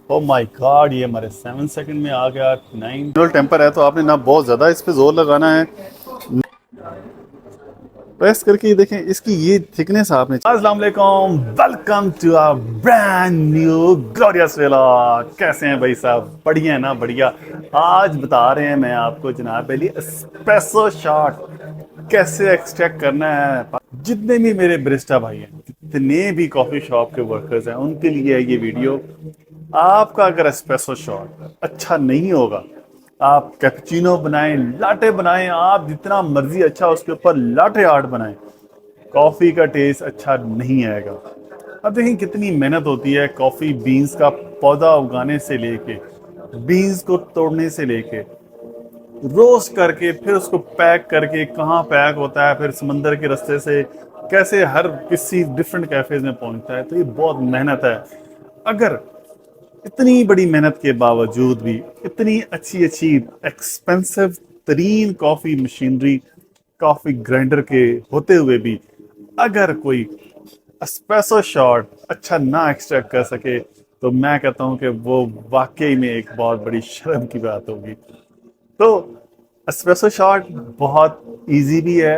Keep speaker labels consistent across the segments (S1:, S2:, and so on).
S1: Oh my God, ये हमारे 7 second में आ गया 9 टेम्पर है, तो आपने ना बहुत ज़्यादा इस पे जोर लगाना है। प्रेस करके ये देखें इसकी ये थिकनेस आपने। अस्सलाम वालेकुम, welcome to our brand new glorious vlog. कैसे हैं भाई साहब? बढ़िया है ना? बढ़िया। आज बता रहे हैं मैं आपको जनाब पहली एस्प्रेसो शॉट कैसे एक्सट्रैक्ट करना है। जितने भी मेरे बरिस्टा भाई हैं, जितने भी कॉफी शॉप के वर्कर्स हैं, उनके लिए है ये वीडियो। आपका अगर एस्प्रेसो शॉट अच्छा नहीं होगा, आप कैपुचिनो बनाएं, लाटे बनाएं, आप जितना मर्जी अच्छा उसके ऊपर लाटे आर्ट बनाएं, कॉफी का टेस्ट अच्छा नहीं आएगा। अब देखिए कितनी मेहनत होती है कॉफी बीन्स का पौधा उगाने से लेके, बीन्स को तोड़ने से लेके, रोस्ट करके फिर उसको पैक करके, कहाँ पैक होता है, फिर समंदर के रास्ते से कैसे हर किसी डिफरेंट कैफेज में पहुंचता है। तो ये बहुत मेहनत है। अगर इतनी बड़ी मेहनत के बावजूद भी, इतनी अच्छी अच्छी एक्सपेंसिव तरीन कॉफ़ी मशीनरी, कॉफ़ी ग्राइंडर के होते हुए भी अगर कोई एस्प्रेसो शॉट अच्छा ना एक्सट्रैक्ट कर सके, तो मैं कहता हूं कि वो वाकई में एक बहुत बड़ी शर्म की बात होगी। तो एस्प्रेसो शॉट बहुत इजी भी है,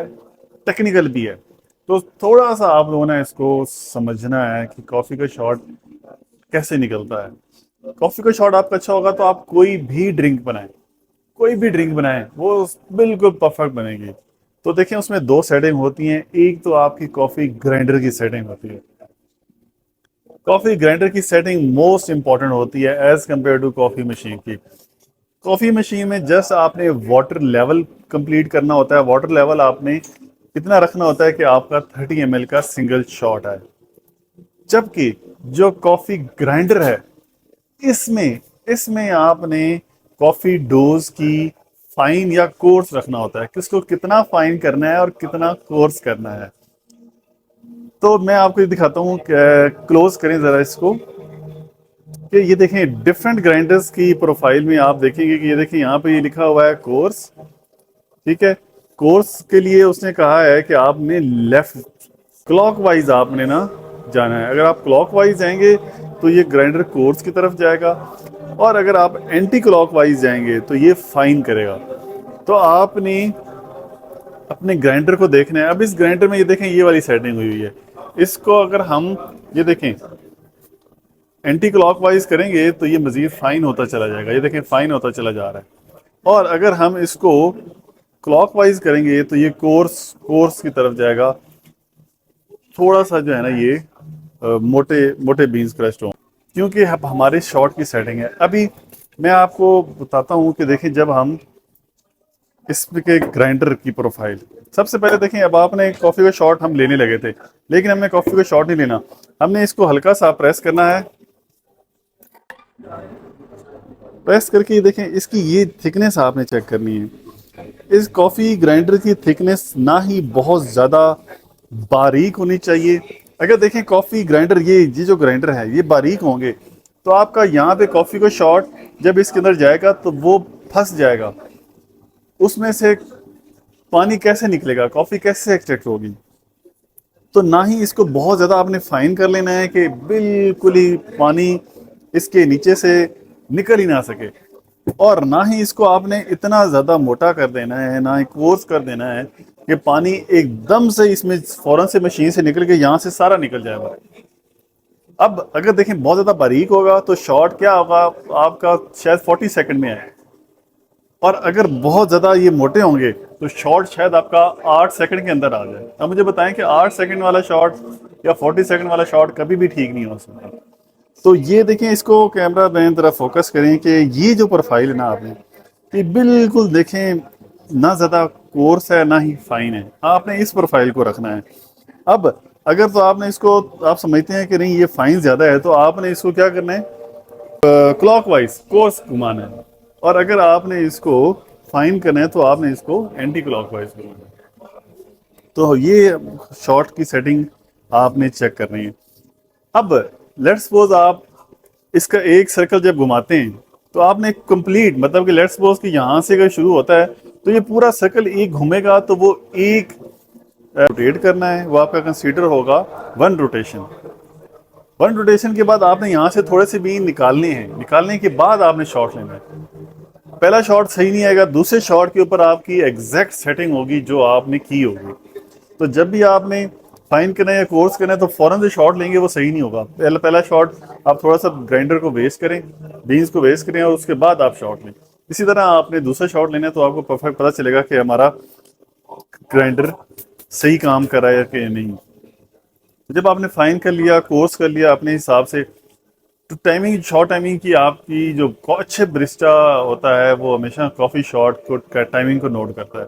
S1: टेक्निकल भी है। तो थोड़ा सा आप लोगों ने इसको समझना है कि कॉफ़ी का शॉट कैसे निकलता है। कॉफी का शॉट आपका अच्छा होगा तो आप कोई भी ड्रिंक बनाएं, कोई भी ड्रिंक बनाएं, वो बिल्कुल परफेक्ट बनेगी। तो देखें उसमें दो सेटिंग होती हैं। एक तो आपकी कॉफी ग्राइंडर की सेटिंग होती है। कॉफी ग्राइंडर की सेटिंग मोस्ट इंपॉर्टेंट होती है as compare to coffee machine की। कॉफी मशीन में जस्ट आपने वाटर लेवल कंप्लीट करना होता है। वाटर लेवल आपने इतना रखना होता है कि आपका 30 ml का सिंगल शॉट है। जबकि जो कॉफी ग्राइंडर है, इसमें इसमें आपने कॉफी डोज की फाइन या कोर्स रखना होता है, किसको कितना फाइन करना है और कितना कोर्स करना है। तो मैं आपको ये दिखाता हूँ, क्लोज करें जरा इसको, कि ये देखें डिफरेंट ग्राइंडर्स की प्रोफाइल में आप देखेंगे कि ये देखें यहाँ पे ये लिखा हुआ है कोर्स। ठीक है, कोर्स के लिए उसने कहा है कि आपने लेफ्ट क्लॉकवाइज आपने ना जाना है। अगर आप क्लॉकवाइज जाएंगे तो ये ग्राइंडर कोर्स की तरफ जाएगा, और अगर आप एंटी क्लॉकवाइज जाएंगे तो ये फाइन करेगा। तो आपने अपने ग्राइंडर को देखना है। अब इस ग्राइंडर में ये देखें ये वाली सेटिंग हुई हुई है। इसको अगर हम ये देखें एंटी क्लॉकवाइज करेंगे तो ये मजीद फाइन होता चला जाएगा। ये देखें फाइन होता चला जा रहा है। और अगर हम इसको क्लॉकवाइज करेंगे तो ये कोर्स कोर्स की तरफ जाएगा। थोड़ा सा जो है ना ये मोटे मोटे बीन्स क्रश्ड हों, क्योंकि हमारे शॉट की सेटिंग है। अभी मैं आपको बताता हूँ कि देखें जब हम इसके ग्राइंडर की प्रोफाइल, सबसे पहले देखें अब आपने कॉफ़ी का शॉट हम लेने लगे थे, लेकिन हमने कॉफ़ी का शॉट नहीं लेना। हमने इसको हल्का सा प्रेस करना है। प्रेस करके देखें इसकी ये थिकनेस आपने चेक करनी है। इस कॉफ़ी ग्राइंडर की थिकनेस ना ही बहुत ज़्यादा बारीक होनी चाहिए। अगर देखें कॉफ़ी ग्राइंडर, ये जो ग्राइंडर है ये बारीक होंगे तो आपका यहाँ पे कॉफ़ी का शॉट जब इसके अंदर जाएगा तो वो फंस जाएगा। उसमें से पानी कैसे निकलेगा, कॉफ़ी कैसे एक्सट्रैक्ट होगी। तो ना ही इसको बहुत ज़्यादा आपने फाइन कर लेना है कि बिल्कुल ही पानी इसके नीचे से निकल ही ना सके, और ना ही इसको आपने इतना ज़्यादा मोटा कर देना है, ना ही कोर्स कर देना है कि पानी एकदम से इसमें फौरन से मशीन से निकल के यहाँ से सारा निकल जाएगा। अब अगर देखें बहुत ज़्यादा बारीक होगा तो शॉट क्या होगा आपका, शायद 40 सेकंड में है। और अगर बहुत ज़्यादा ये मोटे होंगे तो शॉट शायद आपका 8 सेकंड के अंदर आ जाए। अब मुझे बताएं कि 8 सेकंड वाला शॉट या 40 सेकंड वाला शॉट कभी भी ठीक नहीं हो सकता। तो ये देखें, इसको कैमरा मैन तरह फोकस करें कि ये जो प्रोफाइल है ना आपने, ये बिल्कुल देखें ना ज़्यादा कोर्स है ना ही फाइन है। आपने इस प्रोफाइल को रखना है। अब अगर तो आपने इसको, आप समझते हैं कि नहीं ये फाइन ज़्यादा है, तो आपने इसको क्या करना है, क्लॉकवाइज कोर्स घुमाना है। और अगर आपने इसको फाइन करना है तो आपने इसको एंटी क्लॉकवाइज घुमाना है। तो ये शॉट की सेटिंग आपने चेक करनी है। अब लेट्स सपोज आप इसका एक सर्कल जब घुमाते हैं तो आपने कंप्लीट, मतलब कि लेट्स सपोज कि यहाँ से अगर शुरू होता है तो ये पूरा सर्कल एक घूमेगा, तो वो एक रोटेट करना है, वो आपका कंसीडर होगा 1 रोटेशन। वन रोटेशन के बाद आपने यहाँ से थोड़े से बीन निकालने हैं, निकालने के बाद आपने शॉट लेना है। पहला शॉट सही नहीं आएगा, दूसरे शॉट के ऊपर आपकी एग्जैक्ट सेटिंग होगी जो आपने की होगी। तो जब भी आपने फाइन करना है या कोर्स करना है तो फौरन से शॉट लेंगे वो सही नहीं होगा। पहला शॉट आप थोड़ा सा ग्राइंडर को वेस्ट करें, बीन्स को वेस्ट करें और उसके बाद आप शॉट लें। इसी तरह आपने दूसरा शॉट लेना है तो आपको परफेक्ट पता चलेगा कि हमारा ग्राइंडर सही काम कर रहा है कि नहीं। तो जब आपने फाइन कर लिया, कोर्स कर लिया अपने हिसाब से, तो टाइमिंग, शॉर्ट टाइमिंग की आपकी जो अच्छे बरिस्टा होता है वो हमेशा कॉफ़ी शॉट को टाइमिंग को नोट करता है।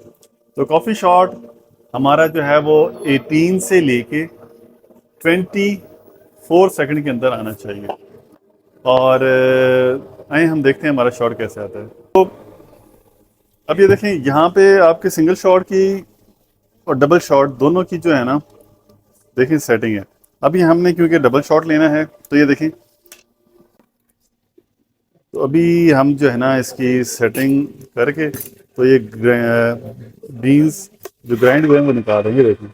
S1: तो कॉफ़ी शॉट हमारा जो है वो 18 से लेके 24 सेकंड के अंदर आना चाहिए। और आइए हम देखते हैं हमारा शॉट कैसे आता है। तो अब ये देखें, यहाँ पे आपके सिंगल शॉट की और डबल शॉट दोनों की जो है ना, देखें सेटिंग है। अभी हमने क्योंकि डबल शॉट लेना है तो ये देखें, तो अभी हम जो है ना इसकी सेटिंग करके तो ये बीन्स जो ग्राइंड हुए हैं वो निकाल देंगे। देखें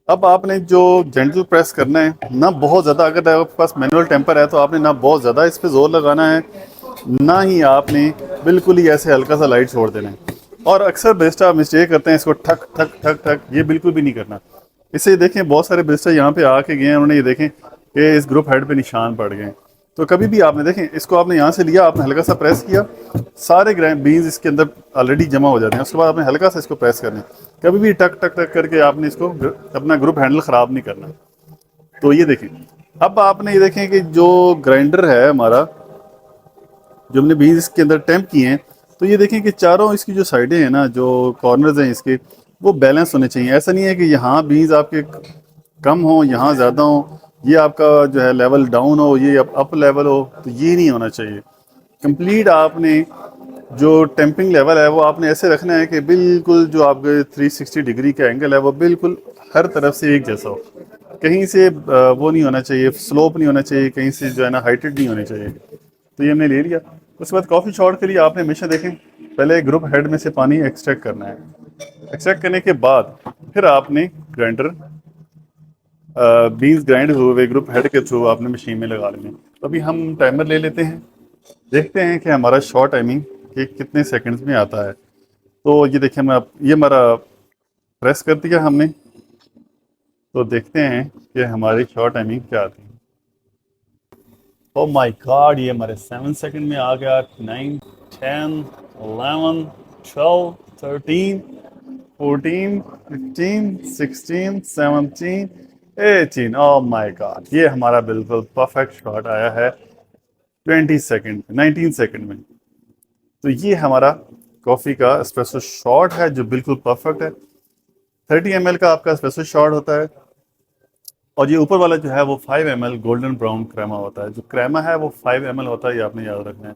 S1: अब आपने जो जेंटल प्रेस करना है ना, बहुत ज़्यादा, अगर आपके पास मैनुअल टेम्पर है तो आपने ना बहुत ज़्यादा इस पर जोर लगाना है, ना ही आपने बिल्कुल ही ऐसे हल्का सा लाइट छोड़ देना है। और अक्सर बेस्टा मिस्टेक करते हैं इसको ठक ठक ठक ठक, ये बिल्कुल भी नहीं करना। इससे देखें बहुत सारे बेस्टा यहाँ पे आके गए हैं, उन्होंने ये देखें कि इस ग्रुप हेड पे निशान पड़ गए। तो कभी भी आपने देखें, इसको आपने यहाँ से लिया, आपने हल्का सा प्रेस किया, सारे ग्राइंड बीन्स इसके अंदर ऑलरेडी जमा हो जाते हैं। उसके बाद आपने हल्का सा इसको प्रेस करना है। कभी भी टक टक टक करके आपने इसको अपना ग्रुप हैंडल ख़राब नहीं करना। तो ये देखें, अब आपने ये देखें कि जो ग्राइंडर है हमारा, जो हमने बीन्स इसके अंदर टेम्प किए हैं, तो ये देखें कि चारों इसकी जो साइडें हैं ना, जो कॉर्नर्स हैं इसके, वो बैलेंस होने चाहिए। ऐसा नहीं है कि यहाँ बीन्स आपके कम हो, यहाँ ज़्यादा हो, ये आपका जो है लेवल डाउन हो, ये अप लेवल हो, तो ये नहीं होना चाहिए। कंप्लीट आपने जो टेम्पिंग लेवल है वो आपने ऐसे रखना है कि बिल्कुल जो आपके 360 डिग्री का एंगल है वो बिल्कुल हर तरफ से एक जैसा हो। कहीं से वो नहीं होना चाहिए, स्लोप नहीं होना चाहिए, कहीं से जो है ना हाइटेड नहीं होनी चाहिए। तो ये हमने ले लिया। उसके बाद कॉफ़ी शॉट के लिए आपने हमेशा देखें, पहले ग्रुप हेड में से पानी एक्सट्रैक्ट करना है। एक्सट्रैक्ट करने के बाद फिर आपने ग्राइंडर बीन्स ग्राइंड हुए ग्रुप हेड के थ्रू आपने मशीन में लगा लेने। तो अभी हम टाइमर ले लेते हैं, देखते हैं कि हमारा शॉर्ट टाइमिंग कि कितने सेकंड्स में आता है। तो ये देखिए, मैं ये हमारा प्रेस कर दिया हमने, तो देखते हैं कि हमारी शॉर्ट टाइमिंग क्या आती है। ओ माय गॉड, ये हमारे 7 सेकंड में आ गया। 9, 10, 11, 12, 13, 14, 15, 16, 17, 18। ओ माय गॉड, ये हमारा बिल्कुल परफेक्ट शॉट आया है 20 सेकंड, 19 सेकंड में। तो ये हमारा कॉफ़ी का एस्प्रेसो शॉट है जो बिल्कुल परफेक्ट है। 30 ml का आपका एस्प्रेसो शॉट होता है, और ये ऊपर वाला जो है वो 5 ml गोल्डन ब्राउन क्रेमा होता है। जो क्रेमा है वो 5 ml होता है, ये आपने याद रखना है।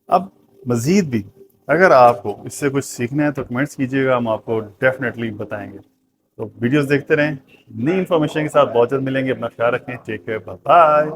S1: अब मज़ीद भी अगर आपको इससे कुछ सीखना है तो कमेंट्स कीजिएगा, हम आपको डेफिनेटली बताएंगे। तो वीडियोस देखते रहें, नई इन्फॉर्मेशन के साथ बहुत जल्द मिलेंगे। अपना ख्याल रखें, टेक केयर, बाय बाय।